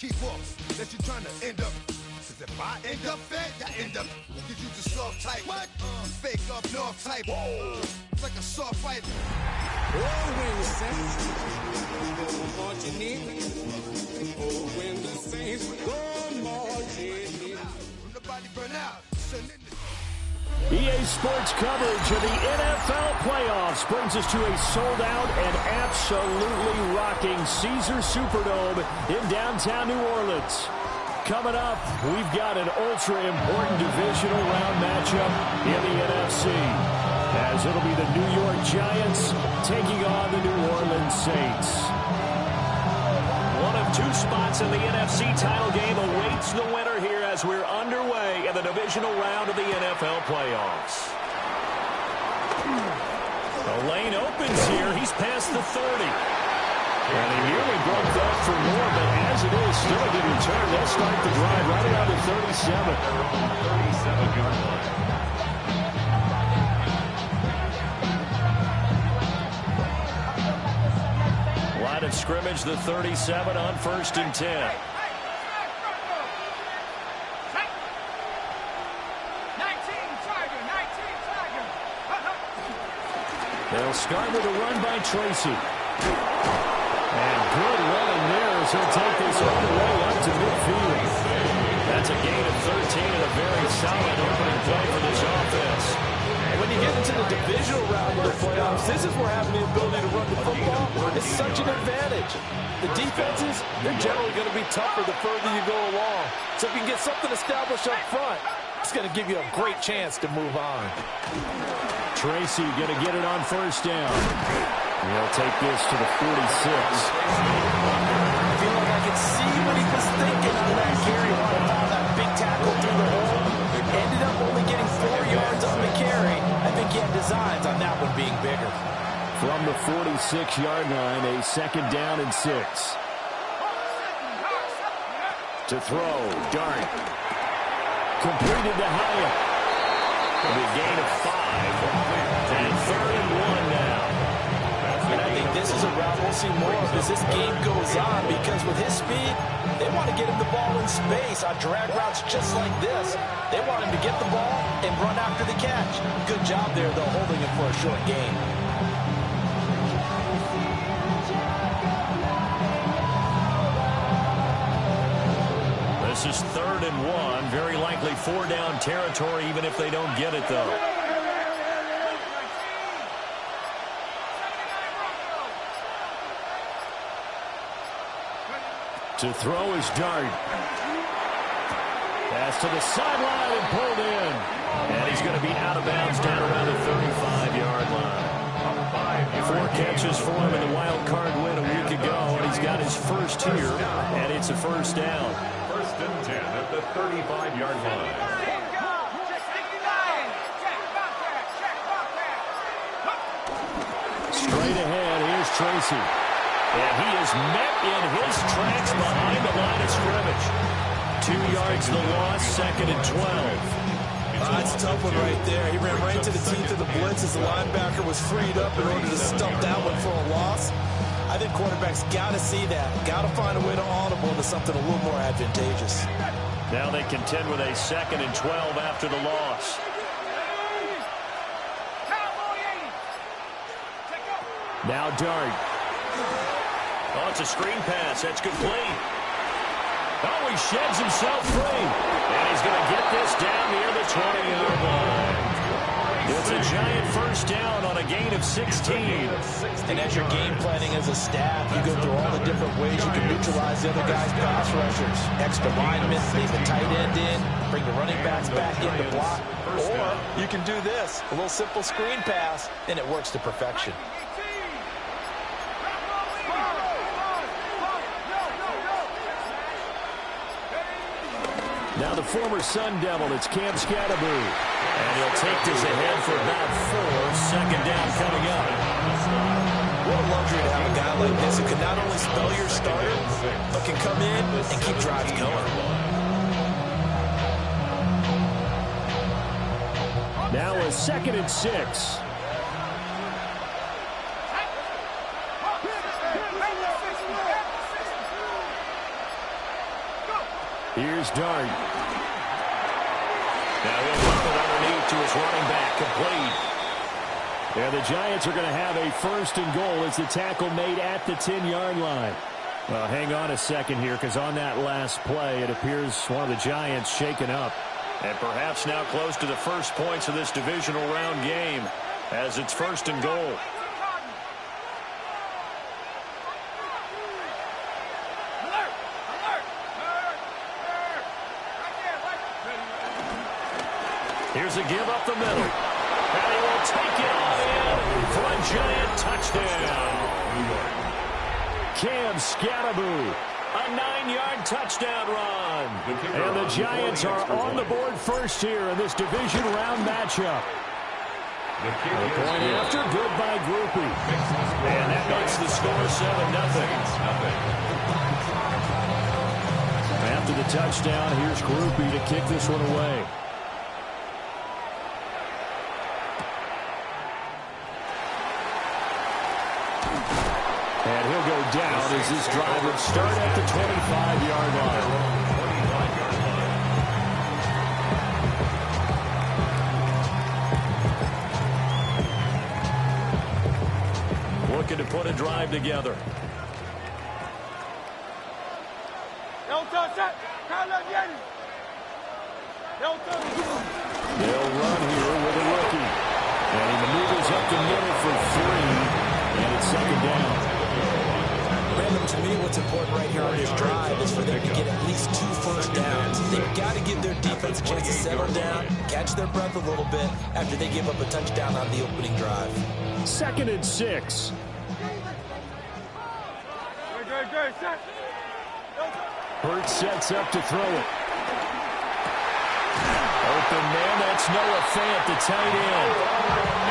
Keep off, that you're trying to end up. Cause if I end up fed, I end up. Cause you just soft type. What? Fake up north type. It's like a soft fight. Oh, when the Saints go marching in. Oh, when the Saints go marching in. When nobody burn out. EA Sports coverage of the NFL playoffs brings us to a sold-out and absolutely rocking Caesars Superdome in downtown New Orleans. Coming up, we've got an ultra-important divisional round matchup in the NFC, as it'll be the New York Giants taking on the New Orleans Saints. One of two spots in the NFC title game awaits the winner here as we're underway in the divisional round of the NFL playoffs. The lane opens here. He's past the 30. And he nearly broke that for more, but as it is, still a good return. They'll start the drive right around the 37. 37-yard line. Line of scrimmage, the 37 on 1st and 10. They'll start with a run by Tracy. And good running there as he'll take this all the way up to midfield. That's a gain of 13 and a very solid opening play for this offense. When you get into the divisional round of the playoffs, this is where having the ability to run the football is such an advantage. The defenses, they're generally going to be tougher the further you go along. So if you can get something established up front, it's going to give you a great chance to move on. Tracy going to get it on 1st down. He'll take this to the 46. I feel like I can see what he was thinking on that carry. Wanted to that big tackle through the hole. Ended up only getting 4 yards on the carry. I think he had designs on that one being bigger. From the 46-yard line, a 2nd down and 6. To throw, Dart. Completed to Hyatt. A gain of 5. And 3rd and 1 now. And I think this is a route we'll see more of as this game goes on, because with his speed, they want to get him the ball in space on drag routes just like this. They want him to get the ball and run after the catch. Good job there, though, holding him for a short gain. This is 3rd and 1. Very likely 4-down territory, even if they don't get it, though. To throw is Dart. Pass to the sideline and pulled in. And he's going to be out of bounds down around the 35-yard line. 4 catches for him in the wild card win a week ago, and he's got his first here, and it's a 1st down. 1st and 10 at the 35-yard line. Straight ahead, here's Tracy. And he is met in his tracks behind the line of scrimmage. 2 yards the loss, 2nd and 12. That's a tough one right there. He ran right into the teeth of the blitz as the linebacker was freed up in order to stump that one for a loss. I think quarterbacks got to see that. Got to find a way to audible into something a little more advantageous. Now they contend with a 2nd and 12 after the loss. Now Dart. Oh, it's a screen pass. That's complete. Oh, he sheds himself free. And he's going to get this down near the 20-yard line. It's a giant 1st down on a gain of 16. And as you're game planning as a staff, you go through all the different ways you can neutralize the other guy's pass rushers. Extra linemen, leave the tight end in, bring the running backs back in to block. Or you can do this, a little simple screen pass, and it works to perfection. Now the former Sun Devil, it's Cam Scatterby. And he'll take this ahead for about 4. 2nd down coming up. What a luxury to have a guy like this who can not only spell your starter, but can come in and keep drives going. Now a 2nd and 6. Here's Dart. Now he'll dump it underneath to his running back, complete. And the Giants are going to have a first and goal as the tackle made at the 10-yard line. Well, hang on a second here, because on that last play, it appears one of the Giants shaken up. And perhaps now close to the first points of this divisional round game as it's first and goal. Here's a give up the middle. And he will take it on in for a Giant touchdown. Cam Scatteraboo, a 9-yard touchdown run. And the Giants are on the board first here in this division round matchup. The point after, good by Groupie. And that makes the score 7-0. After the touchdown, here's Groupie to kick this one away. And he'll go down as this drive would start at the 25-yard line. Looking to put a drive together. They'll run here with a rookie. And he maneuvers up the middle for 3. And it's second down. To me, what's important right here on this drive is for them to get at least 2 first downs. They've got to give their defense a chance to settle down, catch their breath a little bit after they give up a touchdown on the opening drive. 2nd and 6. Hurts sets up to throw it. Open man, that's Noah Fant, the tight end.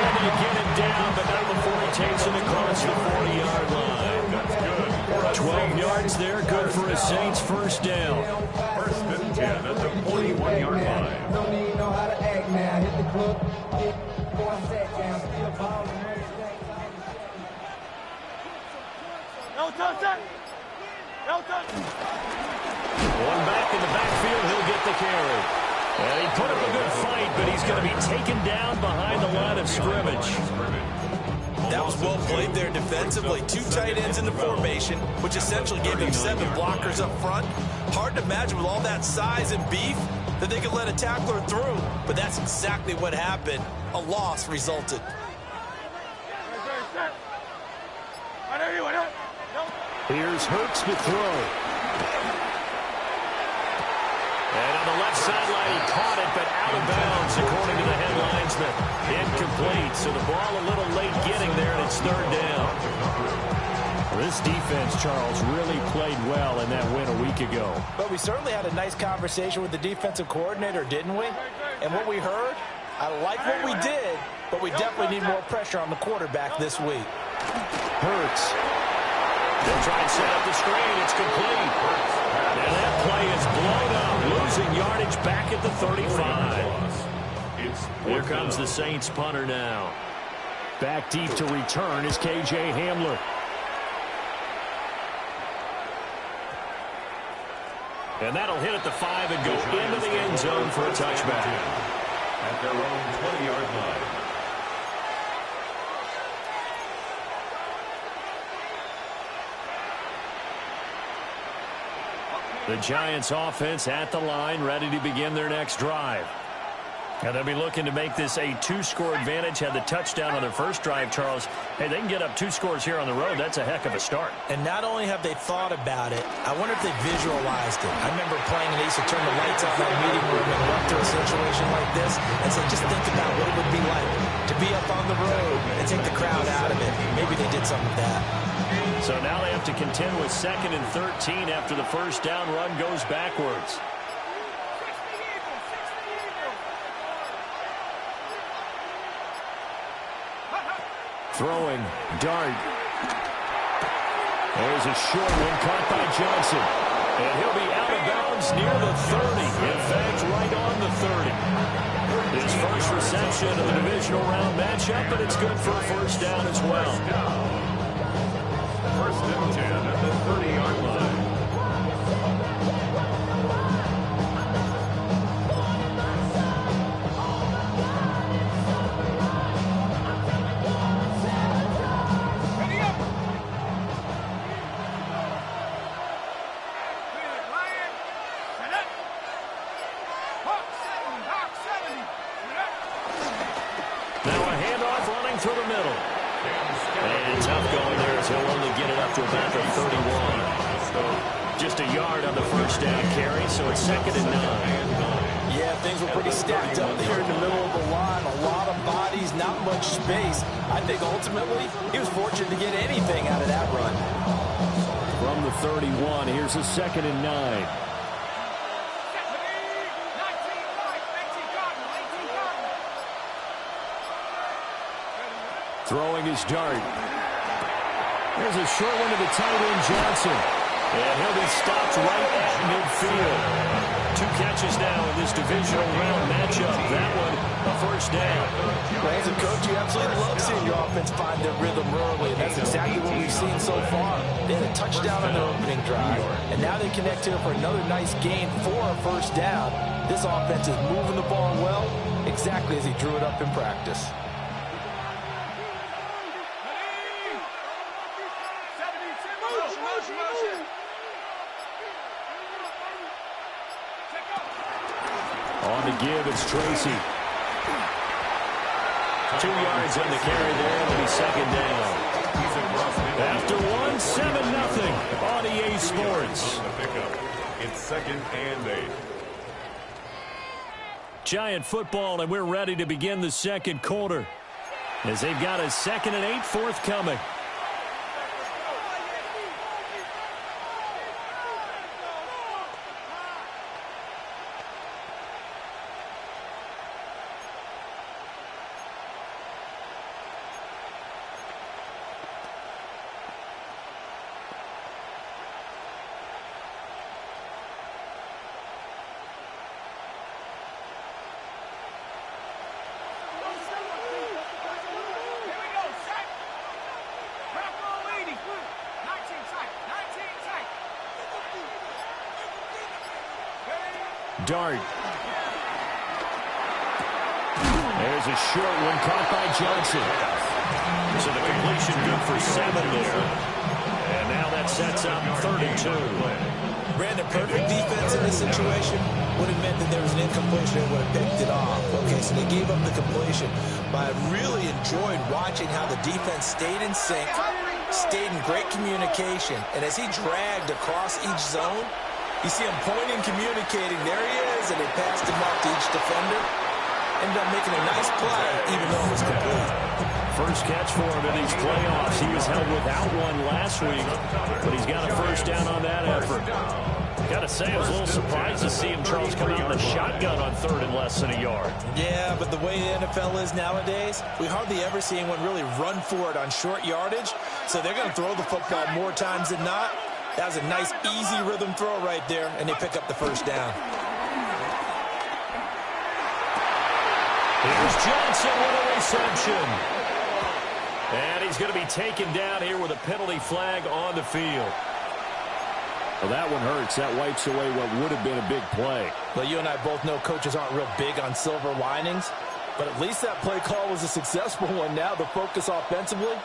And they get him down, but not before he takes it across the 40-yard line. That's good. 12 yards there, good for a Saints first down. First and 10 at the 41-yard line. Don't even know how to act now. Hit the club, get 4 sacks down, still balling. No touch. One back in the backfield, he'll get the carry. And he put up a good fight, but he's going to be taken down behind the line of scrimmage. That was well played there defensively. 2 tight ends in the formation, which essentially gave him 7 blockers up front. Hard to imagine with all that size and beef that they could let a tackler through. But that's exactly what happened. A loss resulted. Here's Hurts to throw. And on the left sideline, he caught it, but out of bounds, according to the head linesman. Incomplete, so the ball a little late getting there, and it's 3rd down. This defense, Charles, really played well in that win a week ago. But we certainly had a nice conversation with the defensive coordinator, didn't we? And what we heard, I like what we did, but we definitely need more pressure on the quarterback this week. Hurts. They'll try and set up the screen. It's complete. And that play is blown up, losing yardage back at the 35. Here comes the Saints punter now. Back deep to return is K.J. Hamler. And that'll hit at the 5 and go into the end zone for a touchback. At their own 20-yard line. The Giants offense at the line, ready to begin their next drive. And they'll be looking to make this a 2-score advantage. Had the touchdown on their first drive, Charles. Hey, they can get up 2 scores here on the road. That's a heck of a start. And not only have they thought about it, I wonder if they visualized it. I remember playing and they used to turn the lights on in that meeting room and run to a situation like this and say, just think about what it would be like to be up on the road and take the crowd out of it. Maybe they did some of that. So now they have to contend with 2nd and 13 after the first down run goes backwards. Throwing, Dart. There's a short one caught by Johnson. And he'll be out of bounds near the 30. In fact, right on the 30. His first reception of the divisional round matchup, but it's good for a first down as well. First and 10 at the 30-yard line. through the middle. And tough going there as he'll only get it up to about the 31. Just a yard on the first down carry, so it's 2nd and 9. Yeah, things were pretty stacked up there in the middle of the line. A lot of bodies, not much space. I think ultimately he was fortunate to get anything out of that run. From the 31, here's a 2nd and 9. Throwing his dart. There's a short one to the tight end, Johnson. And he'll be stopped right at midfield. 2 catches now in this divisional round matchup. That one, a first down. Well, as a coach, you absolutely love seeing your offense find their rhythm early. And that's exactly what we've seen so far. They had a touchdown on their opening drive. And now they connect here for another nice gain for a first down. This offense is moving the ball well, exactly as he drew it up in practice. On the give, it's Tracy. 2 yards on the carry there. It'll be 2nd down. After 1, 7-0 on EA Sports. It's 2nd and 8. Giant football, and we're ready to begin the second quarter as they've got a 2nd and 8 forthcoming. Dart. There's a short one caught by Johnson. So the completion good for 7 there. And now that sets up 3rd and 2. Brandon, perfect defense in this situation would have meant that there was an incompletion and would have picked it off. Okay, so they gave up the completion. But I really enjoyed watching how the defense stayed in sync, stayed in great communication. And as he dragged across each zone, you see him pointing, communicating. There he is, and they passed him off to each defender. Ended up making a nice play, even though it was complete. First catch for him in these playoffs. He was held without one last week, but he's got a first down on that effort. Got to say, I was a little surprised to see him, Charles, come out in a shotgun on 3rd and less than a yard. Yeah, but the way the NFL is nowadays, we hardly ever see anyone really run for it on short yardage. So they're going to throw the football more times than not. That was a nice, easy rhythm throw right there, and they pick up the first down. Here's Johnson with a reception. And he's going to be taken down here with a penalty flag on the field. Well, that one hurts. That wipes away what would have been a big play. Well, you and I both know coaches aren't real big on silver linings, but at least that play call was a successful one. Now the focus offensively,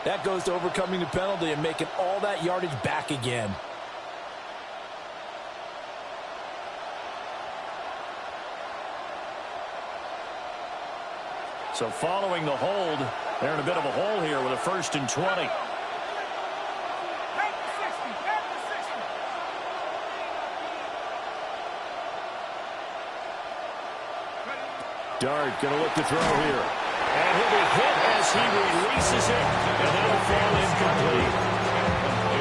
that goes to overcoming the penalty and making all that yardage back again. So following the hold, they're in a bit of a hole here with a 1st and 20. Dart going to look to throw here. And he'll be hit as he releases it, and that'll fall incomplete.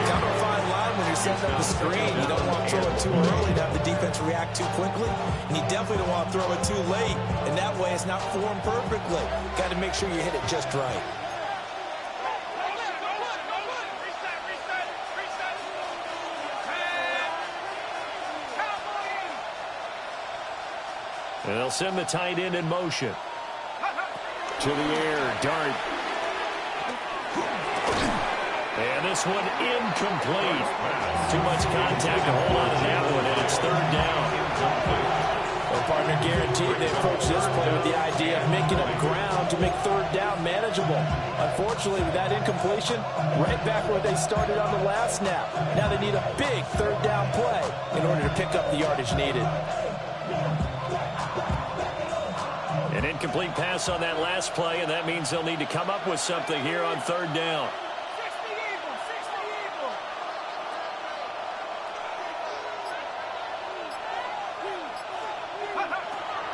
Down a fine line when you're setting up the screen. You don't want to throw it too early to have the defense react too quickly, and you definitely don't want to throw it too late, and that way it's not formed perfectly. Got to make sure you hit it just right. And they'll send the tight end in motion. To the air, Dart. And this one incomplete. Too much contact to hold on to that one, and it's 3rd down. Well, partner, guaranteed they approach this play with the idea of making up ground to make 3rd down manageable. Unfortunately, with that incompletion, right back where they started on the last snap. Now they need a big 3rd down play in order to pick up the yardage needed. An incomplete pass on that last play, and that means they'll need to come up with something here on third down.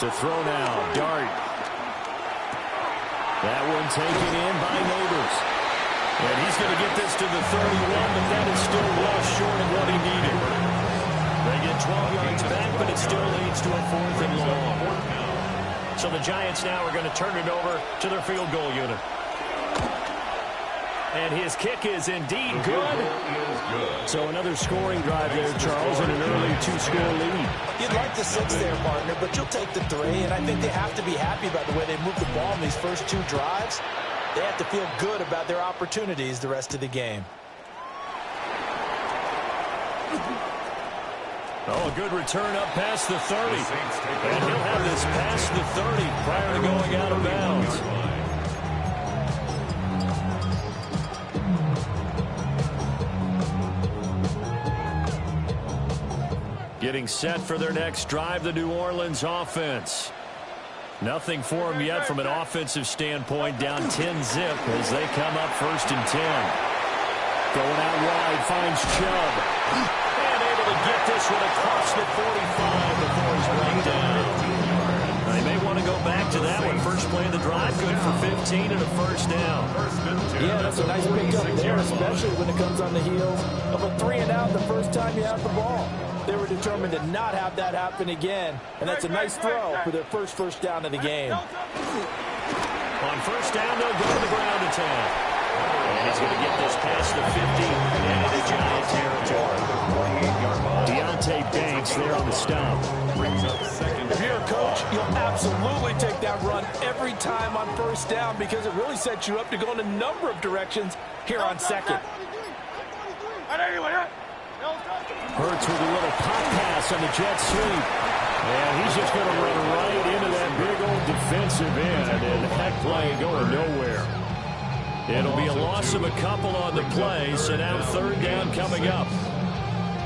To throw now, Dart. That one taken in by Neighbors. And he's going to get this to the 31, but that is still well short of what he needed. They get 12 yards back, but it still leads to a 4th and long. So the Giants now are going to turn it over to their field goal unit. And his kick is indeed good. So another scoring drive there, Charles, and an early 2-score lead. You'd like the 6 there, partner, but you'll take the 3. And I think they have to be happy about the way they moved the ball in these first 2 drives. They have to feel good about their opportunities the rest of the game. Oh, a good return up past the 30. And he'll have this past the 30 prior to going out of bounds. Getting set for their next drive, the New Orleans offense. Nothing for them yet from an offensive standpoint. Down 10-zip as they come up 1st and 10. Going out wide, finds Chubb. And able to get this one across the 45 before he's brought down. They may want to go back to that one. First play of the drive, good for 15 and a 1st down. Yeah, that's a nice pickup there, especially when it comes on the heels of a 3-and-out the first time you have the ball. They were determined to not have that happen again, and that's a nice throw for their first down of the game. On 1st down, they'll go to the ground attack. And he's going to get this past the 50 into Giant territory. Deontay Banks there on the stop. If you're a coach, you'll absolutely take that run every time on 1st down because it really sets you up to go in a number of directions here on 2nd. Hurts with a little pop pass on the jet sweep. And he's just going to run right into that big old defensive end. And that play going nowhere. It'll be a loss of a couple on the play. So now 3rd down coming up.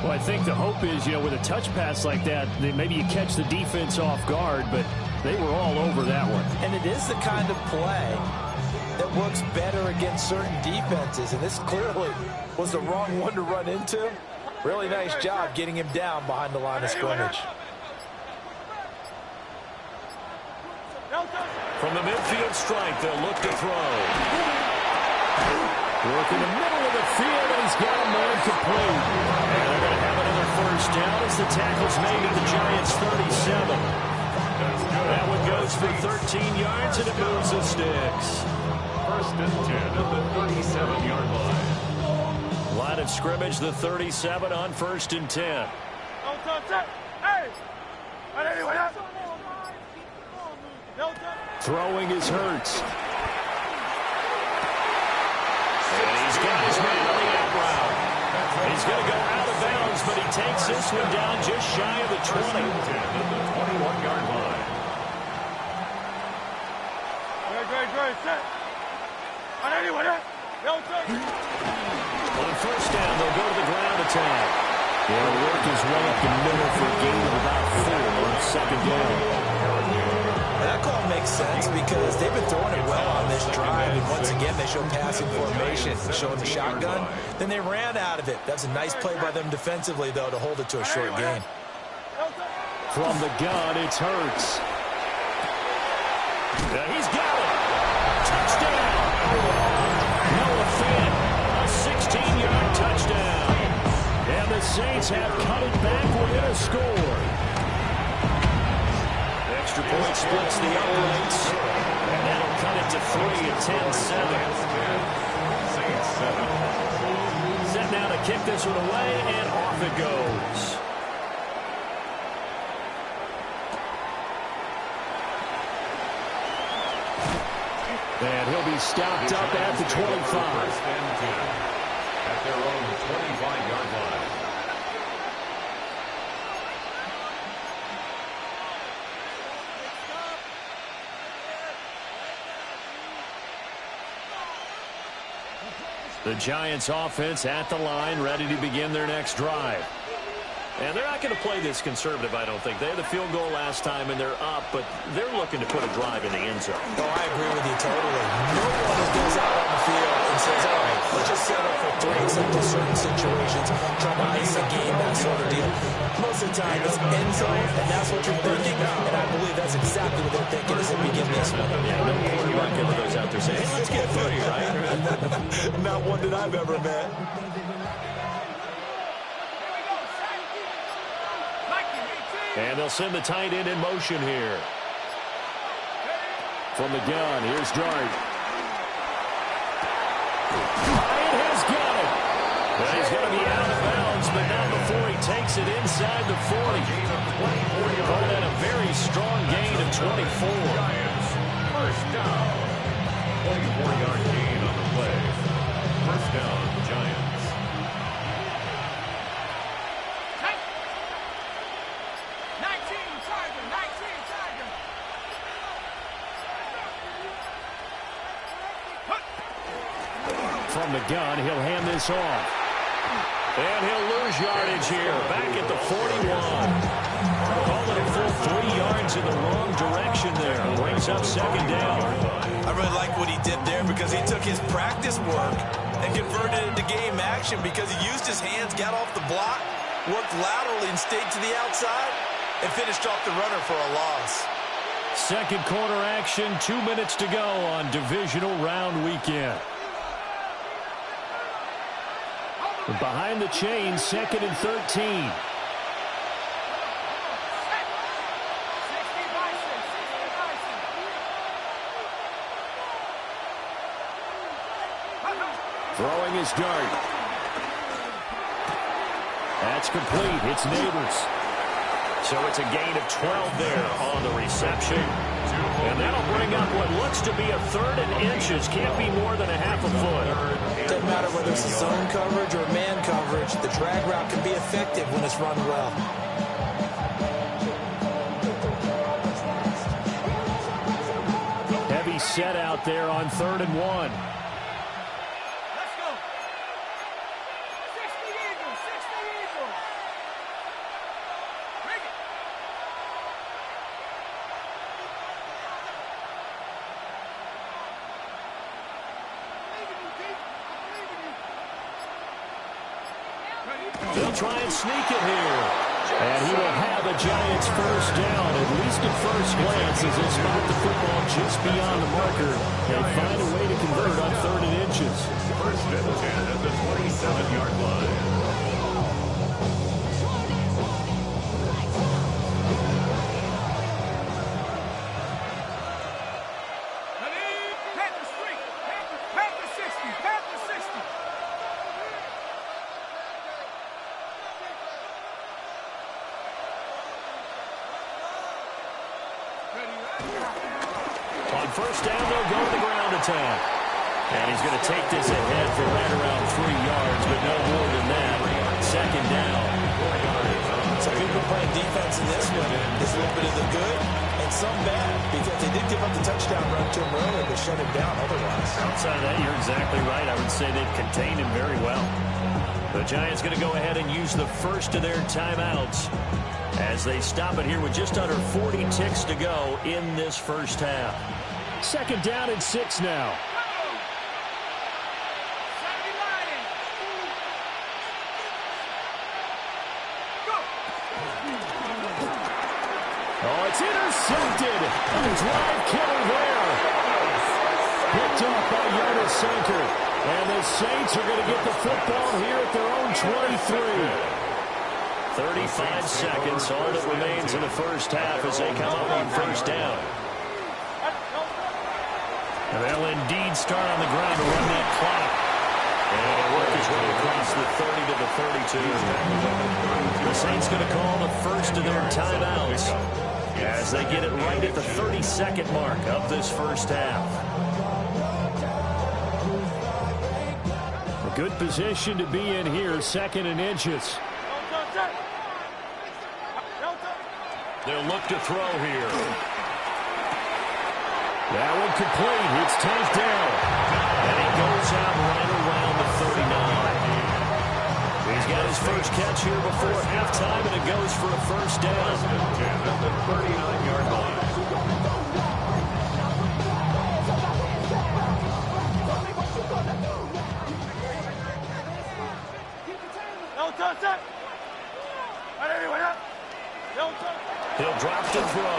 Well, I think the hope is, with a touch pass like that, maybe you catch the defense off guard, but they were all over that one. And it is the kind of play that works better against certain defenses. And this clearly was the wrong one to run into. Really nice job getting him down behind the line of scrimmage. From the midfield strike, they'll look to throw. Work in the middle of the field, and he's got a man complete. And they're going to have another 1st down as the tackle's made at the Giants' 37. That one goes for 13 yards, and it moves the sticks. 1st and 10 at the 37-yard line. Line of scrimmage, the 37 on 1st and 10. Throwing is Hurts. And he's got his man on the out route. He's going to go out of bounds, but he takes this one down just shy of the 20. At the 21-yard line. On 1st down, they'll go to the ground attack. They'll work his way up the middle for a gain of about 4 on 2nd down. That call makes sense because they've been throwing it well on this drive, and once again they show passing formation, showing the shotgun. Then they ran out of it. That's a nice play by them defensively, though, to hold it to a short gain. From the gun, it's Hurts. He's got it. Touchdown. Noah Fant, a 16-yard touchdown. And the Saints have cut it back within a score. Extra point splits the uprights. And that'll cut it to 3 at 10-7. Saints 7. Set now to kick this one away, and off it goes. And he'll be stopped up at the 25. 1st and 10 at their own 25-yard line. The Giants offense at the line, ready to begin their next drive. And they're not going to play this conservative, I don't think. They had the field goal last time, and they're up, but they're looking to put a drive in the end zone. Oh, I agree with you totally. No one just goes out on the field and says, all right, let's just settle for 3 in certain situations, try to ice a game, that sort of deal. Most of the time, it's end zone, and that's what you're thinking, and I believe that's exactly what they're thinking as they begin this one. Yeah, no quarterback ever goes out there saying, hey, let's get footy, right? Not one that I've ever met. And they'll send the tight end in motion here. From the gun, here's Dart. Bryant has got it. But he's going to be out of bounds, but not before he takes it inside the 40. Calling that a very strong gain of 24. First down. 24-yard gain on the play. First down, Giants. From the gun, he'll hand this off. And he'll lose yardage here. Back at the 41. Call it a full 3 yards in the wrong direction there. Brings up second down. I really like what he did there because he took his practice work and converted it into game action because he used his hands, got off the block, worked laterally and stayed to the outside, and finished off the runner for a loss. Second quarter action, 2 minutes to go on divisional round weekend. Behind the chain, second and 13. Throwing his dart. That's complete. It's Neighbors. So it's a gain of 12 there on the reception. And that'll bring up what looks to be a 3rd and inches. Can't be more than a half a foot. Doesn't matter whether it's a zone coverage or man coverage. The drag route can be effective when it's run well. Heavy set out there on 3rd and 1. They'll try and sneak it here. And he will have a Giants first down, at least at first glance, as they spot the football just beyond the marker. They find a way to convert on 3rd and inches. First and 10 at the 27-yard line. On first down, they'll go to the ground attack. And he's going to take this ahead for right around 3 yards, but no more than that. Second down. So people playing defense in this one is a little bit of the good and some bad because they did give up the touchdown run to him earlier, but shut him down otherwise. Outside of that, you're exactly right. I would say they've contained him very well. The Giants going to go ahead and use the first of their timeouts as they stop it here with just under 40 ticks to go in this first half. Second down and 6 now. Oh, it's intercepted. And a drive killer there. Picked off by Jonas Sanker. And the Saints are going to get the football here at their own 23. 35 seconds, all that remains in the first half as they come up on first down. And they'll indeed start on the ground to run that clock. And it'll work his way across the 30 to the 32. The Saints going to call the first of their timeouts as they get it right at the 30-second mark of this first half. A good position to be in here, second and inches. They'll look to throw here. That one complete. It's tanked down. And he goes out right around the 39. He's got his first catch here before halftime, and it goes for a first down. First and 10 at the 39-yard line. He'll drop to throw.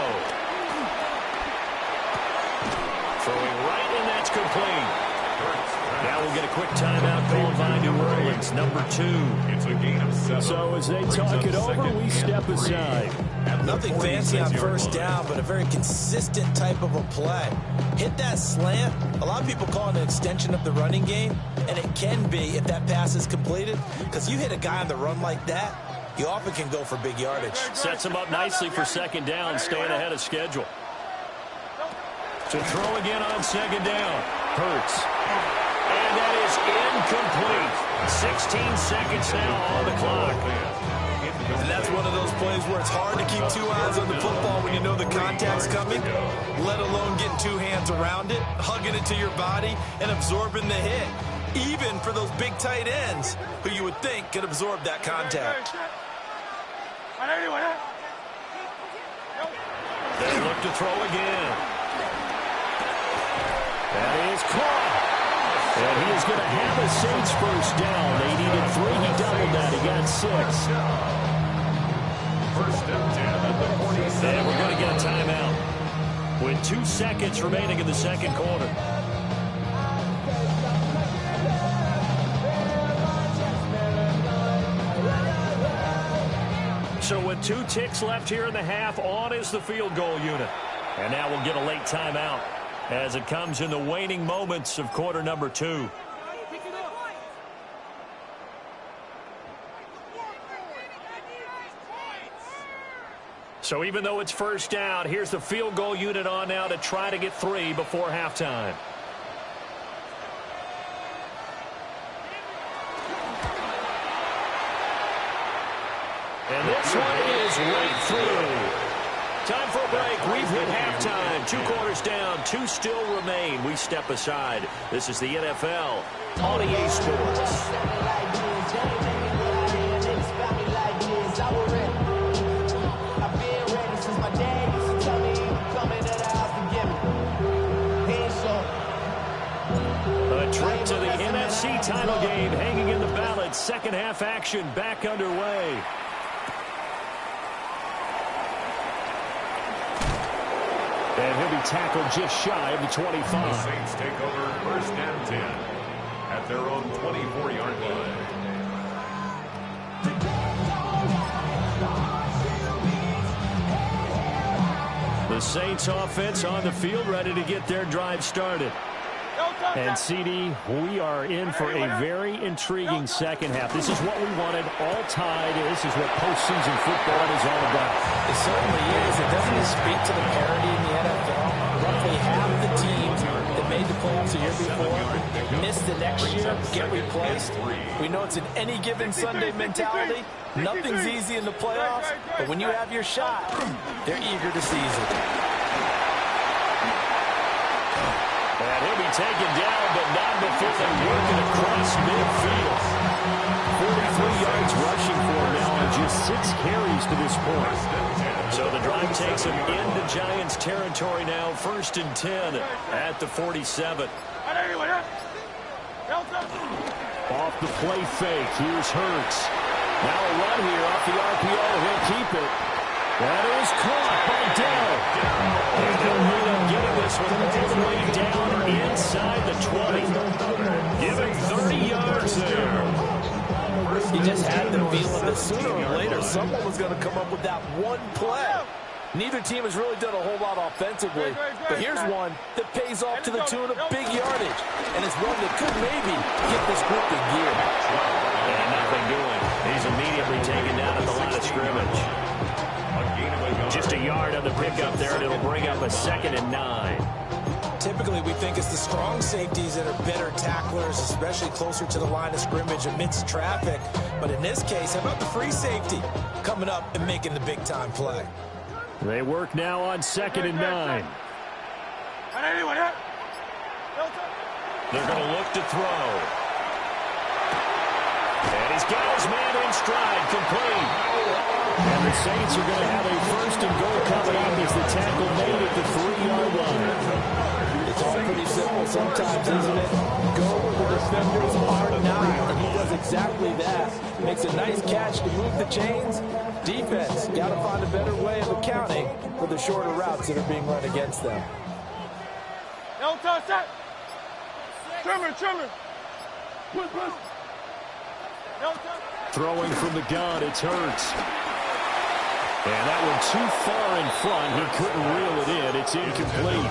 Throwing right, and that's complete. Now we'll get a quick timeout called by New Orleans, number 2. It's a gain of 7. So as they talk it over, we step aside. Nothing fancy on first down, but a very consistent type of a play. Hit that slant. A lot of people call it an extension of the running game, and it can be if that pass is completed, because you hit a guy on the run like that, you often can go for big yardage. Sets him up nicely for second down, staying ahead of schedule. To throw again on second down. Hurts. And that is incomplete. 16 seconds now on the clock. And that's one of those plays where it's hard to keep two eyes on the football when you know the contact's coming, let alone getting two hands around it, hugging it to your body, and absorbing the hit, even for those big tight ends who you would think could absorb that contact. They look to throw again. That is caught. And he is going to have a Saints first down. They needed 3. He doubled that. He got 6. First and 10 at the 47. And we're going to get a timeout with 2 seconds remaining in the second quarter. So with 2 ticks left here in the half, on is the field goal unit. And now we'll get a late timeout as it comes in the waning moments of quarter number 2. So even though it's first down, here's the field goal unit on now to try to get 3 before halftime. And this one is right through. Time for a break. We've hit halftime. 2 quarters down. 2 still remain. We step aside. This is the NFL on EA Sports. A trip to the NFC title game hanging in the balance. Second half action back underway. And he'll be tackled just shy of the 25. The Saints take over first and 10 at their own 24-yard line. The Saints offense on the field, ready to get their drive started. And CD, we are in for a very intriguing second half. This is what we wanted, all tied. This is what postseason football is all about. It certainly is. It doesn't speak to the parity in the NFL. Roughly half the teams that made the playoffs the year before missed the next year, get replaced. We know it's an any given Sunday mentality. Nothing's easy in the playoffs, but when you have your shot, they're eager to seize it. And he'll be taken down, but not before they work it across midfield. 43 yards rushing for him now on just 6 carries to this point. So the drive takes him into Giants territory now, first and 10 at the 47. Off the play fake, here's Hurts. Now a run here off the RPO, he'll keep it. That is caught by Dell. And he'll end up getting this one all the way down inside the 20. Give him 30 yards there. You just had the feeling that sooner or later someone was going to come up with that one play. Neither team has really done a whole lot offensively, but here's one that pays off to the tune of big yardage, and it's one that could maybe get this group in gear. And nothing doing. He's immediately taken down at the line of scrimmage. Just a yard on the pickup there, and it'll bring up a 2nd and 9. Typically, we think it's the strong safeties that are better tacklers, especially closer to the line of scrimmage amidst traffic. But in this case, how about the free safety coming up and making the big-time play? They work now on 2nd and 9. They're going to look to throw. And he's got his man in stride, complete. And the Saints are going to have a first and goal coming up as the tackle made at the 3-yard line. It's all pretty simple sometimes, isn't it? Go where the defenders are not, and he does exactly that. Makes a nice catch to move the chains. Defense, got to find a better way of accounting for the shorter routes that are being run against them. No touch that. Trimmer. No touch. Throwing from the gun, it's Hurts. And that one too far in front. He couldn't reel it in. It's incomplete.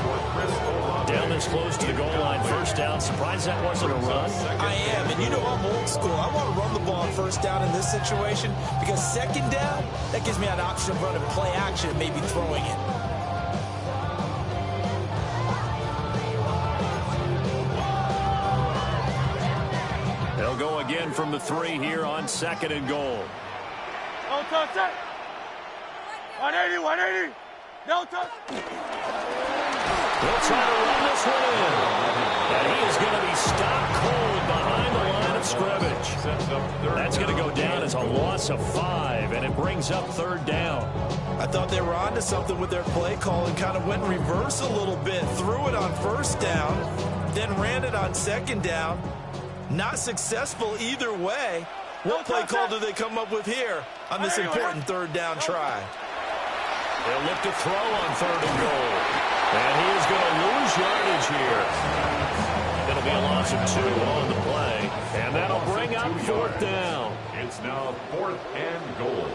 Down this close to the goal line. First down. Surprised that wasn't a run. I am, and you know I'm old school. I want to run the ball on first down in this situation because second down, that gives me an option of running play action and maybe throwing it. They'll go again from the 3 here on second and goal. No touch that. 180. No touch. They'll try to run this one in. And he is going to be stopped cold behind the line of scrimmage. That's going to go down as a loss of 5, and it brings up third down. I thought they were onto something with their play call and kind of went reverse a little bit. Threw it on first down, then ran it on second down. Not successful either way. What play call do they come up with here on this important third down try? They'll look to throw on third and goal. And he is going to lose yardage here. It'll be a loss of 2 on the play. And that'll bring up fourth down. It's now 4th and goal.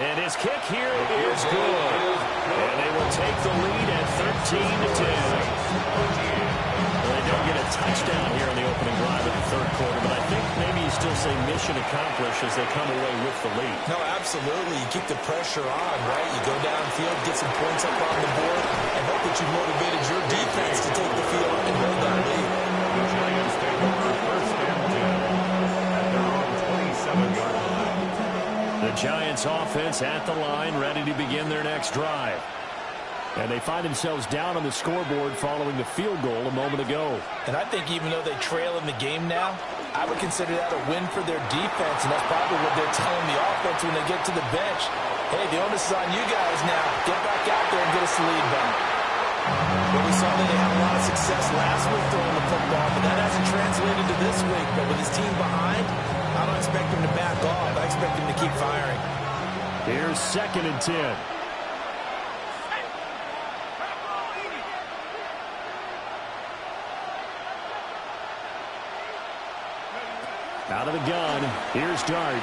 And his kick here is good. And they will take the lead at 13-10. They don't get a touchdown here in the opening drive of the third quarter, but I think maybe you still say mission accomplished as they come away with the lead. No, absolutely. You keep the pressure on, right? You go downfield, get some points up on the board, and hope that you motivated your defense to take the field and hold that lead. The Giants take over 1st and 10 at their own 27-yard line. The Giants offense at the line, ready to begin their next drive. And they find themselves down on the scoreboard following the field goal a moment ago. And I think even though they trail in the game now, I would consider that a win for their defense, and that's probably what they're telling the offense when they get to the bench. Hey, the onus is on you guys now. Get back out there and get us the lead back. Well, we saw that they had a lot of success last week throwing the football, but that hasn't translated to this week. But with his team behind, I don't expect him to back off. I expect him to keep firing. Here's 2nd and 10. Out of the gun, here's Dart.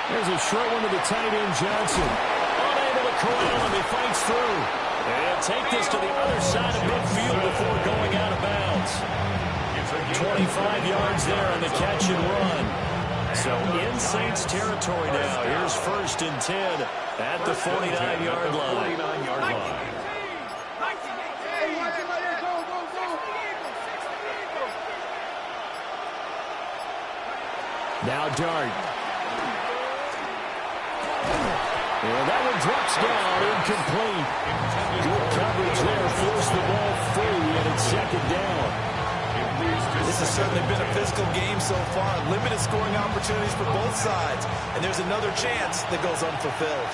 There's a short one to the tight end, Johnson. Unable to corral him, he fights through. And take this to the other side of midfield before going out of bounds. 25 yards there on the catch and run. So in Saints territory now. Here's 1st and 10 at the 49-yard line. Now Dart. And that one drops down, incomplete. Good coverage there, forced the ball free, and it's 2nd down. This has certainly been a physical game so far. Limited scoring opportunities for both sides. And there's another chance that goes unfulfilled.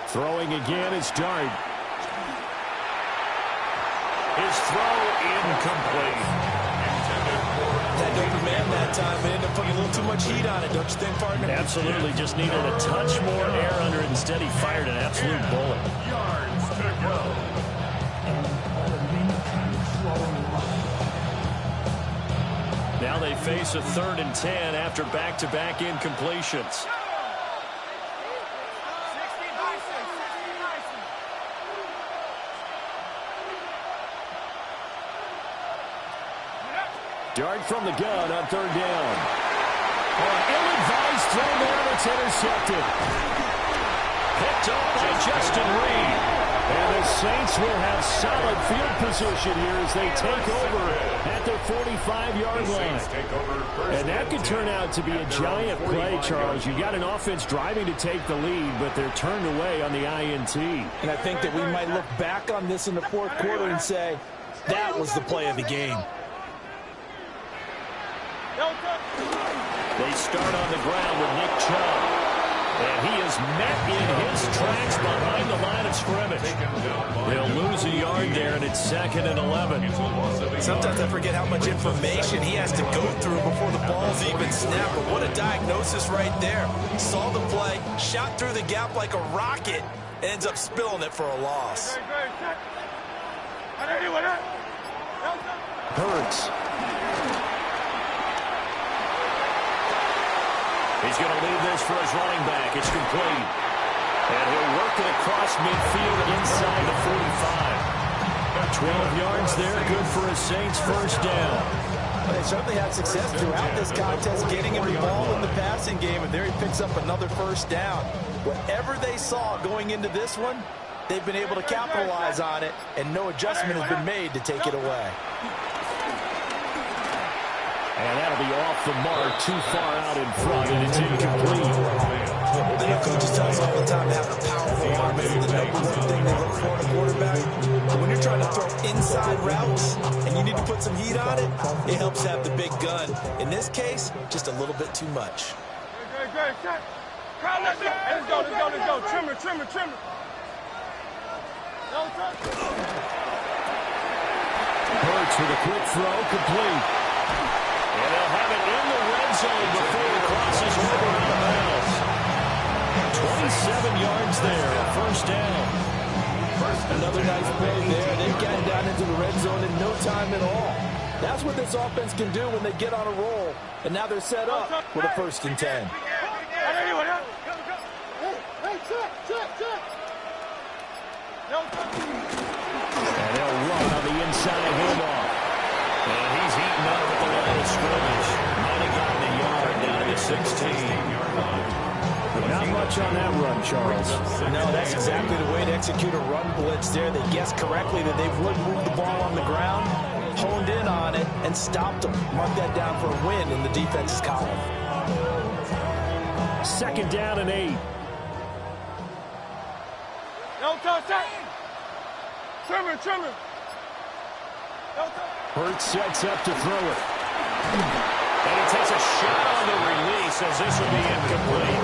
Throwing again is Dart. His throw incomplete. That open man that time, it ended up putting a little too much heat on it, don't you think, partner? Absolutely, just needed a touch more air under it. Instead, he fired an absolute bullet. Yards to go. Now they face a 3rd and 10 after back-to-back incompletions. Dart from the gun on 3rd down. Ill-advised throw there, it's intercepted. Picked off by Justin Reed. And the Saints will have solid field position here as they take over at their 45-yard line. And that could turn out to be a giant play, Charles. You got an offense driving to take the lead, but they're turned away on the INT. And I think that we might look back on this in the fourth quarter and say, that was the play of the game. They start on the ground with Nick Chubb. And he is met in his tracks behind the line of scrimmage. They'll lose a yard there, and it's 2nd and 11. Sometimes I forget how much information he has to go through before the ball's even snapped. But what a diagnosis right there. Saw the play, shot through the gap like a rocket, ends up spilling it for a loss. Hurts. He's going to leave this for his running back. It's complete. And he'll work it across midfield inside the 45. 12 yards there, good for a Saints first down. Well, they certainly had success throughout this contest getting him the ball in the passing game, and there he picks up another first down. Whatever they saw going into this one, they've been able to capitalize on it, and no adjustment has been made to take it away. And that'll be off the mark, too far out in front, and it's incomplete. The new coaches tell us all the time to have a powerful arm. It's the number one thing they look for in a quarterback. But when you're trying to throw inside routes and you need to put some heat on it, it helps have the big gun. In this case, just a little bit too much. Let's go. Trimmer. Hurts with a quick throw, complete. And they'll have it in the red zone before it crosses over out of bounds. 27 yards there, first down. Another nice play there. They've gotten down into the red zone in no time at all. That's what this offense can do when they get on a roll. And now they're set up with a 1st and 10. And they'll run on the inside handoff. And he's eaten up at the line of scrimmage. Might have gotten a yard down to the 16. But not much on that run, Charles. No, that's exactly the way to execute a run blitz there. They guessed correctly that they would move the ball on the ground, honed in on it, and stopped them. Mark that down for a win in the defense's column. 2nd down and 8. No touch. Trimmer. Hurts sets up to throw it. And he takes a shot on the release as this will be incomplete.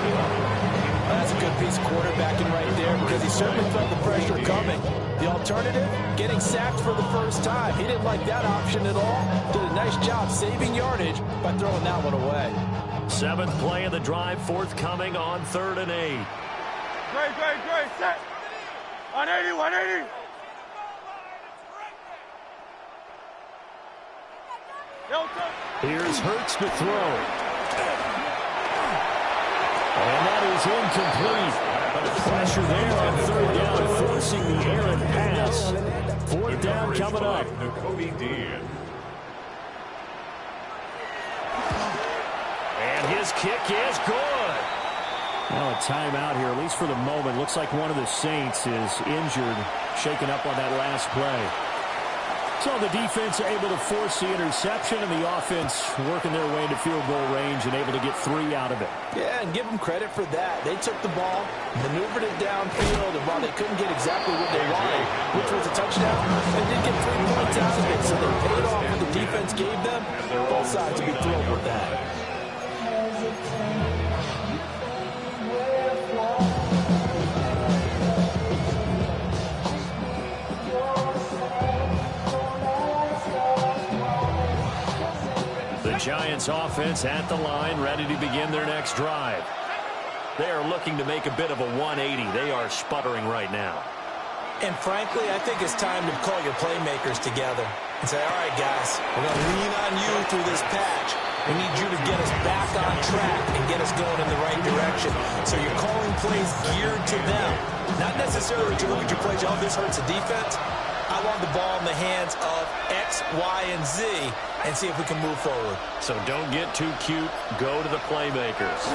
That's a good piece of quarterbacking right there because he certainly felt the pressure coming. The alternative, getting sacked for the first time. He didn't like that option at all. Did a nice job saving yardage by throwing that one away. 7th play of the drive, forthcoming on 3rd and 8. Great. Set. 180. Here's Hurts to throw. And that is incomplete. Pressure there on 3rd down, forcing the errant pass. 4th down coming up. And his kick is good. Well, a timeout here, at least for the moment. Looks like one of the Saints is injured, shaken up on that last play. So the defense able to force the interception, and the offense working their way into field goal range and able to get 3 out of it. Yeah, and give them credit for that. They took the ball, maneuvered it downfield, and while they couldn't get exactly what they wanted, which was a touchdown, they did get 3 points out of it. So they paid off what the defense gave them. Both sides will be thrilled with that. Giants offense at the line, ready to begin their next drive. They are looking to make a bit of a 180. They are sputtering right now. And frankly, I think it's time to call your playmakers together and say, all right, guys, we're going to lean on you through this patch. We need you to get us back on track and get us going in the right direction. So you're calling plays geared to them, not necessarily to look at your plays. Oh, this hurts the defense. I want the ball in the hands of X, Y, and Z and see if we can move forward. So don't get too cute. Go to the playmakers.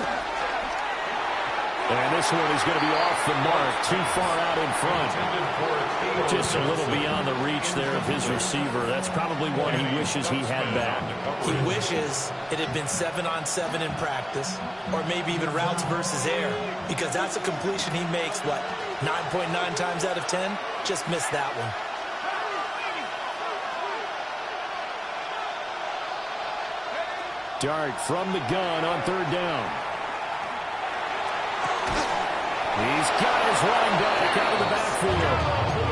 And this one is going to be off the mark, too far out in front. Just a little beyond the reach there of his receiver. That's probably one he wishes he had back. He wishes it had been 7-on-7 in practice, or maybe even routes versus air, because that's a completion he makes, 9.9 times out of 10? Just missed that one. Dart from the gun on third down. He's got his running back out of the backfield.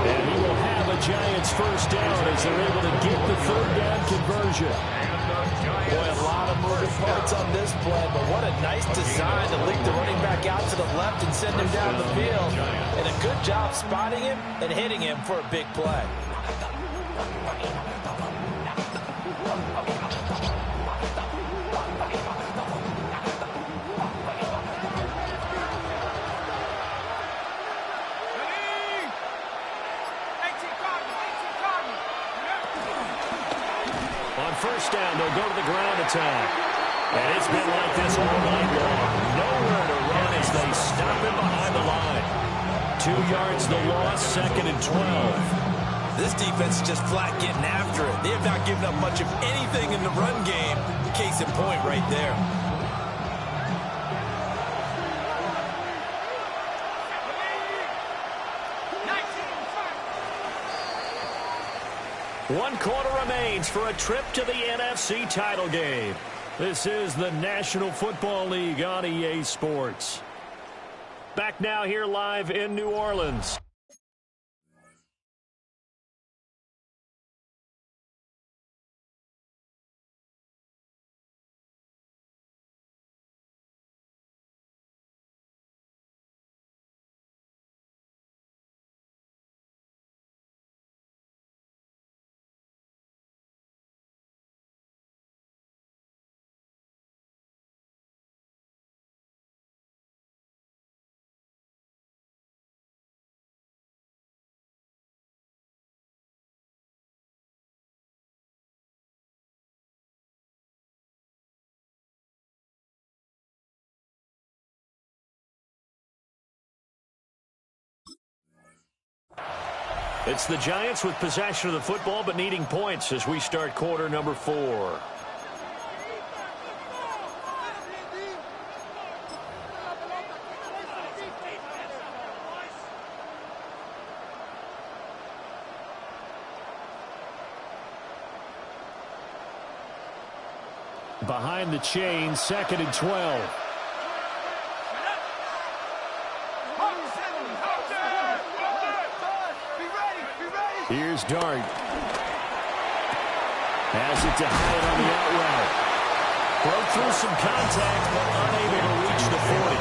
And he will have a Giants first down as they're able to get the third down conversion. Boy, a lot of moving parts on this play, but what a nice design to leak the running back out to the left and send him down the field. And a good job spotting him and hitting him for a big play. First down, they'll go to the ground attack. And it's been like this all night long. Nowhere to run as they stop him behind the line. 2 yards the loss, 2nd and 12. This defense is just flat getting after it. They have not given up much of anything in the run game. Case in point right there. One quarter remains for a trip to the NFC title game. This is the National Football League on EA Sports. Back now here live in New Orleans. It's the Giants with possession of the football but needing points as we start quarter number 4. Behind the chain, 2nd and 12. Here's Dart. Has it to Hyatt on the out route. Broke through some contact, but unable to reach the 40.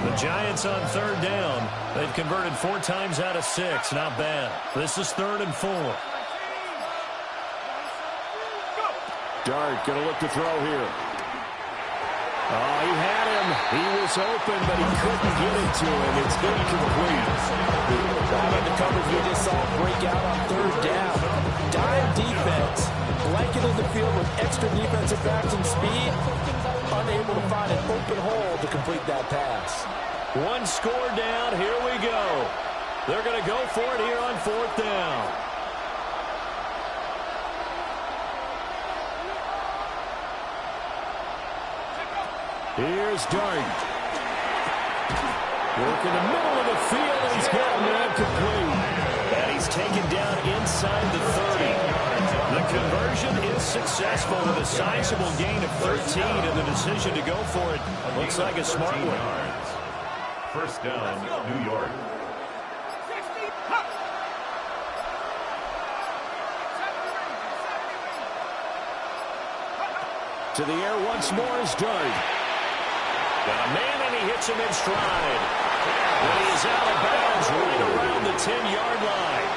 The Giants on third down. They've converted 4 times out of 6. Not bad. This is 3rd and 4. Dart going to look to throw here. Oh, he had him. He was open, but he couldn't get it to him. It's incomplete. Right on the coverage, we just saw him break out on third down. Dime defense, blanketed the field with extra defensive backs and speed, unable to find an open hole to complete that pass. 1 score down. Here we go. They're going to go for it here on 4th down. Here's Dart. Working the middle of the field, and he's gotten it complete. And he's taken down inside the 30. The conversion is successful with a sizable gain of 13, and the decision to go for it looks like a smart one. First down, New York. To the air once more is Dart. Got a man, and he hits him in stride. And he is out of bounds right around the 10-yard line.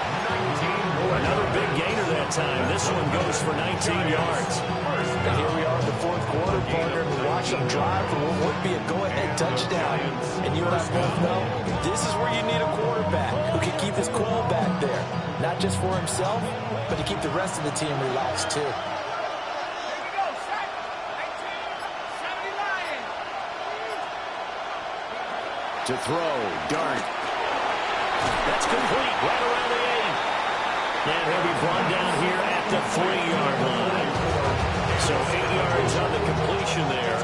Another big gainer that time. This one goes for 19 yards. And here we are in the 4th quarter partner and watch them drive for what would be a go-ahead touchdown. And you and I both know this is where you need a quarterback who can keep his cool back there. Not just for himself, but to keep the rest of the team relaxed too. To throw, Dart. That's complete, right around the 8. And he'll be brought down here at the 3-yard line. So 8 yards on the completion there.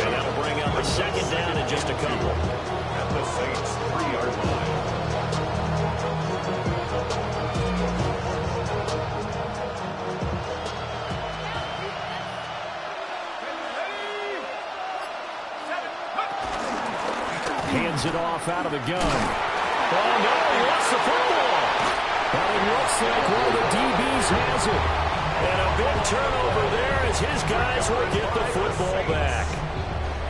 And that'll bring up a second down in just a couple. At the Saints' 3-yard line. Hands it off out of the gun. Oh, no, he lost the football. And it looks like one of the DBs has it. And a big turnover there as his guys will get the football back.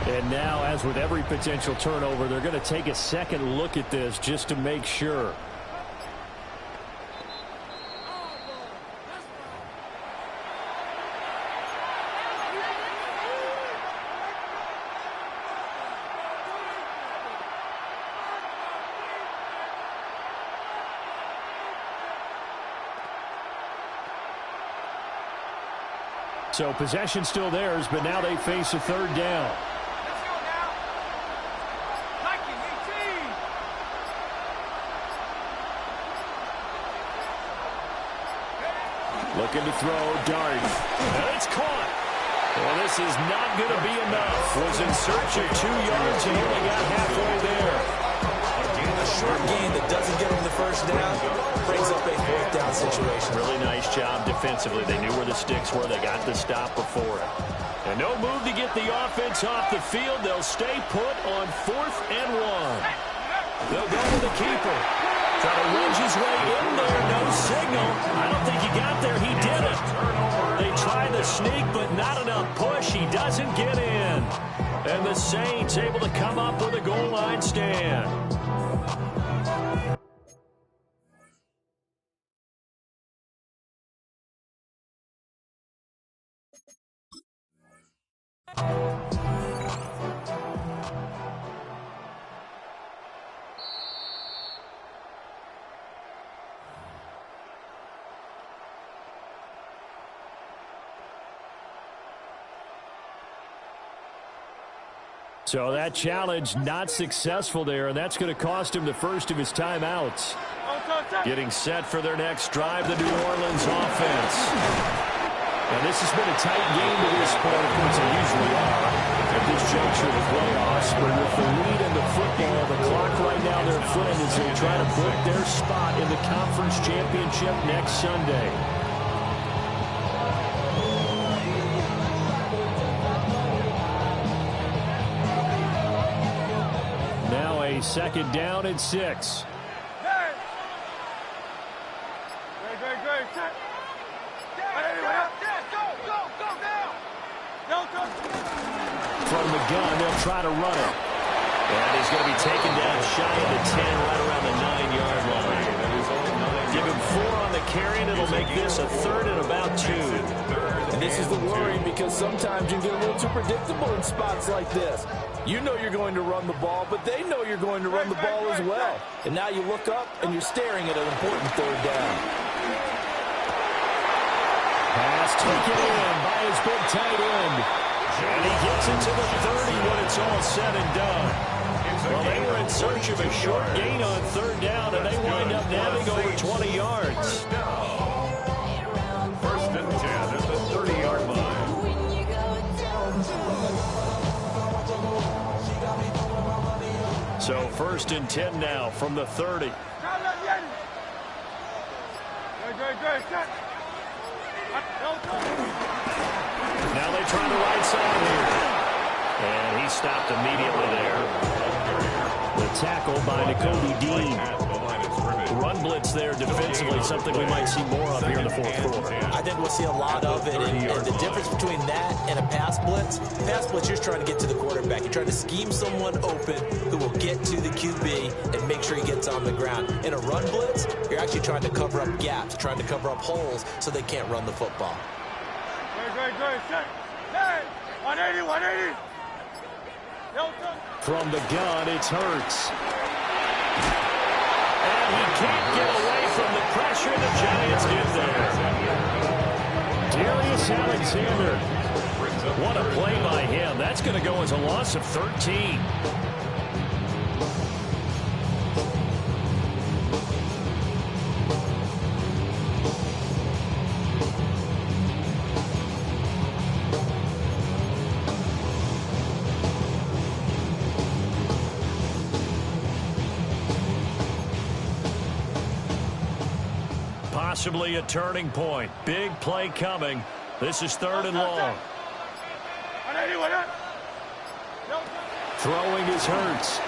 And now, as with every potential turnover, they're going to take a second look at this just to make sure. So possession still theirs, but now they face a third down. Let's go now. Nike, 18. Looking to throw, Dart. And it's caught. Well, this is not going to be enough. Was in search of 2 yards and only got halfway there. A short gain that doesn't get him the first down brings up a fourth down situation. Really nice job defensively. They knew where the sticks were. They got the stop before it. And no move to get the offense off the field. They'll stay put on 4th and 1. They'll go to the keeper. Try to wedge his way in there. No signal. I don't think he got there. He didn't. They try the sneak, but not enough push. He doesn't get in. And the Saints able to come up with a goal line stand. So that challenge not successful there, and that's going to cost him the first of his timeouts. Getting set for their next drive, the New Orleans offense. And this has been a tight game to this point. Of course, they usually are at this juncture of the playoffs. But with the lead in the football, the clock right now their friend as they try to book their spot in the conference championship next Sunday. Now a second down and 6. Great. Set. From the gun, they'll try to run it. And he's going to be taken down shy of the 10, right around the 9-yard line. Give him 4 on the carry, and it'll make this a 3rd and about 2. And this is the worry, because sometimes you get a little too predictable in spots like this. You know you're going to run the ball, but they know you're going to run the ball as well. And now you look up, and you're staring at an important 3rd down. Pass taken in by his big tight end. And he gets it to the 30 when it's all said and done. Well, they were in search of a short gain on 3rd down, and they wind up nabbing over 20 yards. First and 10 at the 30-yard line. So 1st and 10 now from the 30. Great. Set. Now they try the right side here. And he stopped immediately there. The tackle by N'Kobe Dean. Run blitz there defensively, something we might see more of here in the 4th quarter. I think we'll see a lot of it. And the difference between that and a pass blitz, you're trying to get to the quarterback. You're trying to scheme someone open who will get to the QB and make sure he gets on the ground. In a run blitz, you're actually trying to cover up gaps, trying to cover up holes so they can't run the football. Great. Set. Hey, 180, 180. From the gun, it's Hurts. And he can't get away from the pressure the Giants get there. Darius Alexander. What a play by him. That's going to go as a loss of 13. Possibly a turning point. Big play coming. This is 3rd and long. Throwing is Hurts.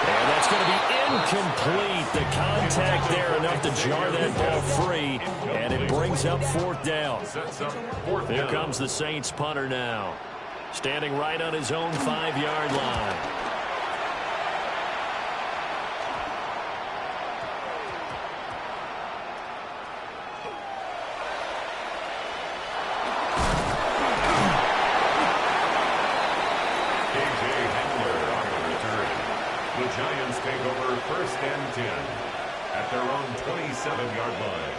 And that's going to be incomplete. The contact there enough to jar that ball free. And it brings up 4th down. Here comes the Saints punter now. Standing right on his own 5-yard line. Giants take over 1st and 10 at their own 27-yard line.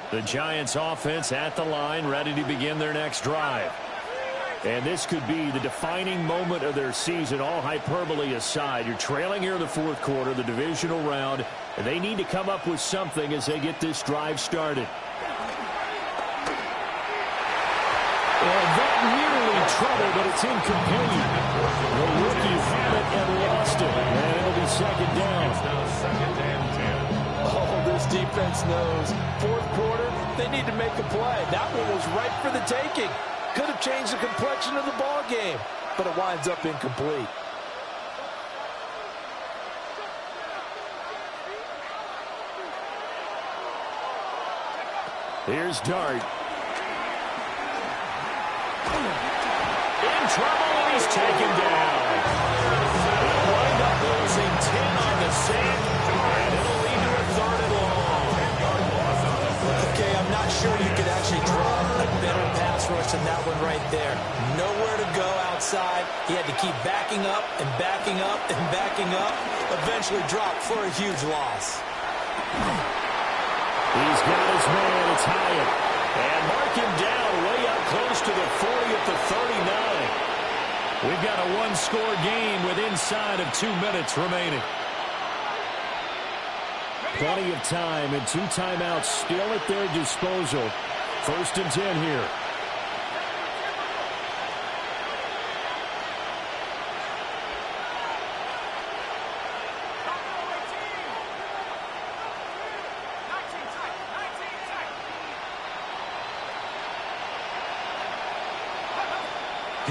The Giants offense at the line, ready to begin their next drive. And this could be the defining moment of their season, all hyperbole aside. You're trailing here in the 4th quarter, the divisional round, and they need to come up with something as they get this drive started. And that nearly trouble, but it's incomplete. The rookie had it and lost it, and it'll be 2nd down. Now 2nd and 10. Oh, this defense knows. 4th quarter, they need to make a play. That one was ripe for the taking. Could have changed the complexion of the ball game, but it winds up incomplete. Here's Dart. In trouble, and he's taken down. They'll wind up losing 10 on the sack, and it'll lead to a 3rd and long. Okay, I'm not sure you could actually draw a better pass rush than that one right there. Nowhere to go outside. He had to keep backing up and backing up and backing up. Eventually dropped for a huge loss. He's got his man. It's Hyatt. And mark him down way up close to the 40 at the 39. We've got a one-score game with inside of 2 minutes remaining. Plenty of time and 2 timeouts still at their disposal. 1st and 10 here.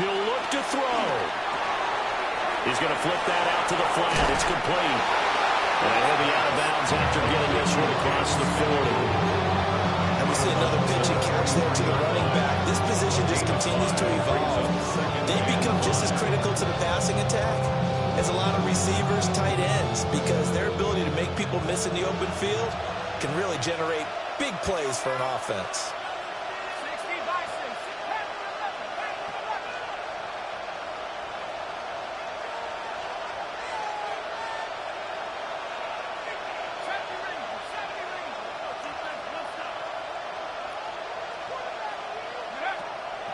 He'll look to throw. He's going to flip that out to the flat. It's complete. And he'll be out of bounds after getting this one across the 40. And we see another pitch and catch there to the running back. This position just continues to evolve. They become just as critical to the passing attack as a lot of receivers, tight ends, because their ability to make people miss in the open field can really generate big plays for an offense.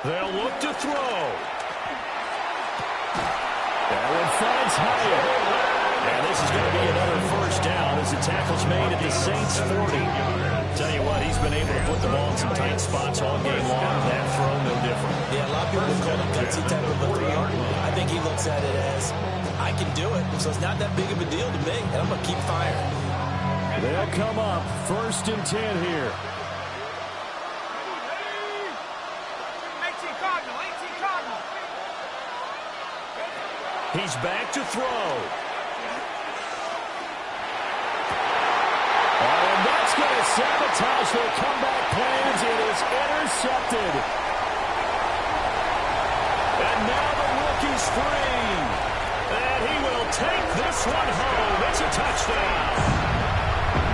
They'll look to throw. That one finds Hyatt. And this is going to be another 1st down as the tackle's made at the Saints 40. Tell you what, he's been able to put the ball in some tight spots all game long. That throw, no different. Yeah, a lot of people would call it gutsy type of a throw. I think he looks at it as, I can do it, so it's not that big of a deal to me, and I'm going to keep firing. They'll come up 1st and 10 here. He's back to throw. Oh, and that's going to sabotage their comeback plans. It is intercepted. And now the rookie's free. And he will take this one home. It's a touchdown.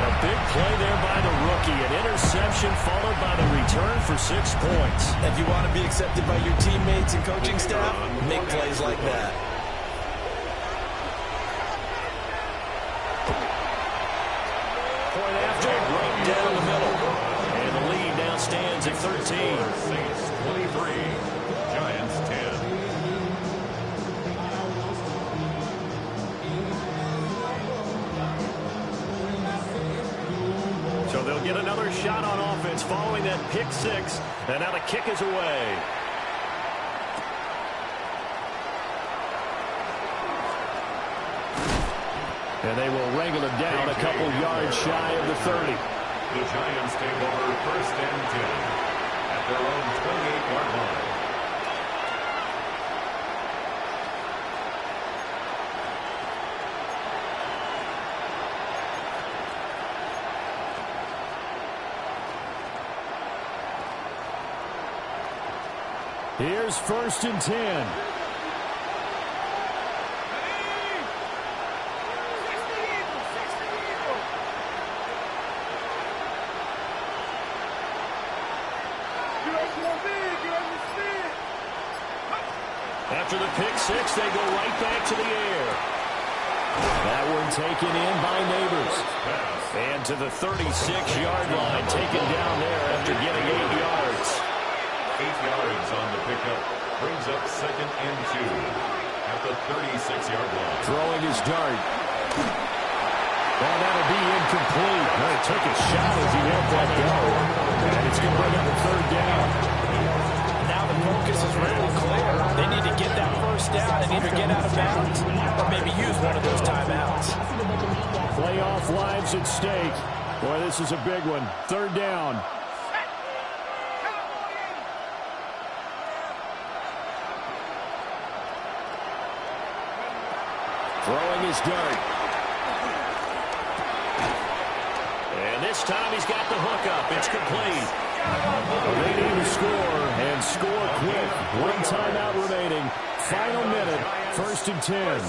A big play there by the rookie. An interception followed by the return for 6 points. If you want to be accepted by your teammates and coaching staff, make plays like that. Point after, right down the middle. And the lead now stands at 13. Saints 23, Giants 10. So they'll get another shot on offense following that pick six. And now the kick is away. And they will wrangle him down a couple yards shy of the 30. The Giants take over 1st and 10 at their own 28-yard line. Here's 1st and 10. After the pick six, they go right back to the air. That one taken in by Neighbors. And to the 36-yard line, taken down there after getting 8 yards. 8 yards on the pickup brings up 2nd and 2 at the 36-yard line. Throwing his dart. Well, that'll be incomplete. Well, he took a shot as he let that go. And it's going to bring up a 3rd down. Now the focus is really clear. They need to get that 1st down and either get out of bounds or maybe use one of those timeouts. Playoff lives at stake. Boy, this is a big one. 3rd down. Throwing his dart. And this time he's got the hookup. It's complete. They need to score, and score quick. 1 timeout remaining. Final minute, 1st and 10.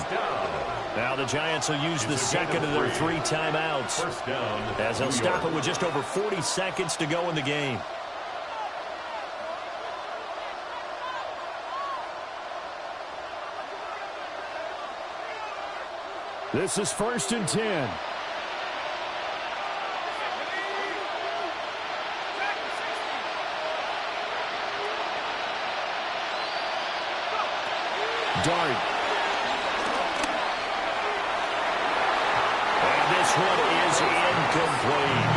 Now the Giants will use the second of their 3 timeouts, as they'll stop it with just over 40 seconds to go in the game. This is 1st and 10. Dart. And this one is incomplete.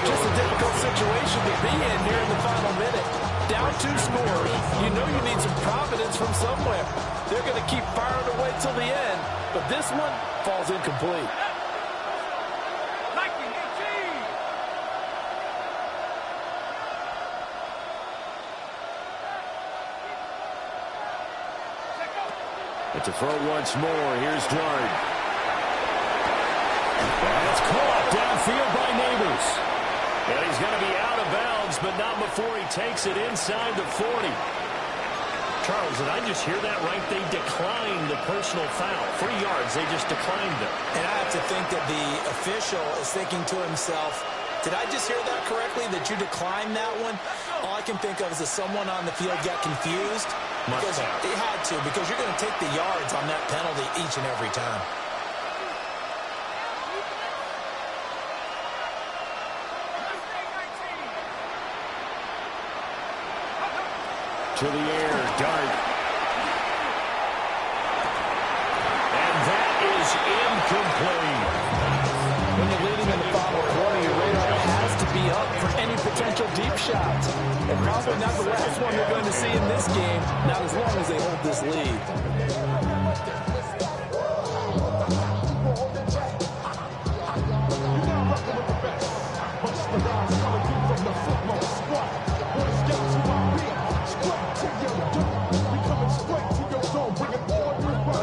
Just a difficult situation to be in here in the final minute. Down 2 scores. You know you need some providence from somewhere. They're going to keep firing away till the end, but this one falls incomplete. But to throw once more, here's Dart. And it's caught downfield by Neighbors. And he's going to be out of bounds, but not before he takes it inside the 40. Charles, did I just hear that right? They declined the personal foul. 3 yards, they just declined it. And I have to think that the official is thinking to himself, did I just hear that correctly, that you declined that one? All I can think of is that someone on the field got confused. Because they had to, because you're going to take the yards on that penalty each and every time. To the air, Dart. And that is incomplete. When you're leading in the final quarter, your radar has to be up for any potential deep shots. And probably not the last one you're going to see in this game, not as long as they hold this lead.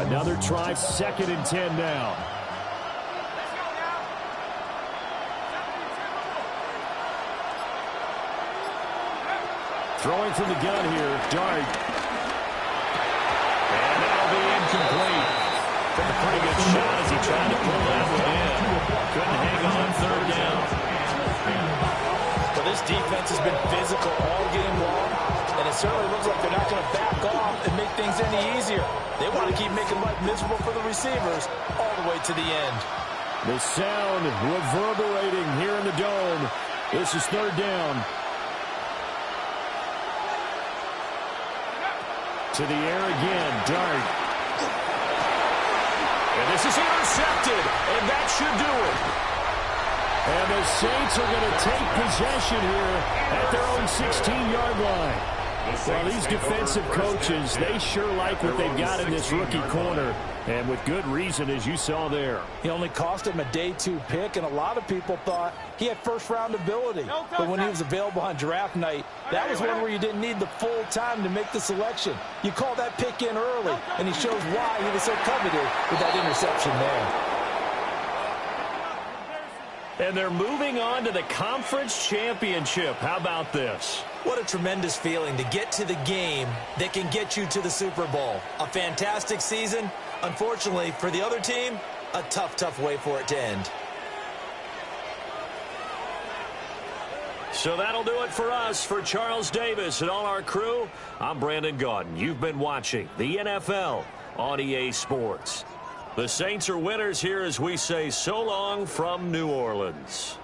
Another try, 2nd and 10 now. Throwing from the gun here, Dart. And that'll be incomplete. Took a pretty good shot as he tried to pull that one in. Couldn't hang on third down. Well, this defense has been physical all game long, and it certainly looks like they're not going to back off and make things any easier. They want to keep making life miserable for the receivers all the way to the end. The sound reverberating here in the dome. This is third down. To the air again, Dart. And this is intercepted, and that should do it. And the Saints are going to take possession here at their own 16-yard line. Well, these defensive coaches, they sure like what they've got in this rookie corner, and with good reason, as you saw there. He only cost him a day 2 pick, and a lot of people thought he had first-round ability. But when he was available on draft night, that was one where you didn't need the full time to make the selection. You call that pick in early, and he shows why he was so coveted with that interception there. And they're moving on to the conference championship. How about this? What a tremendous feeling to get to the game that can get you to the Super Bowl. A fantastic season. Unfortunately, for the other team, a tough, tough way for it to end. So that'll do it for us. For Charles Davis and all our crew, I'm Brandon Gaudin. You've been watching the NFL on EA Sports. The Saints are winners here as we say so long from New Orleans.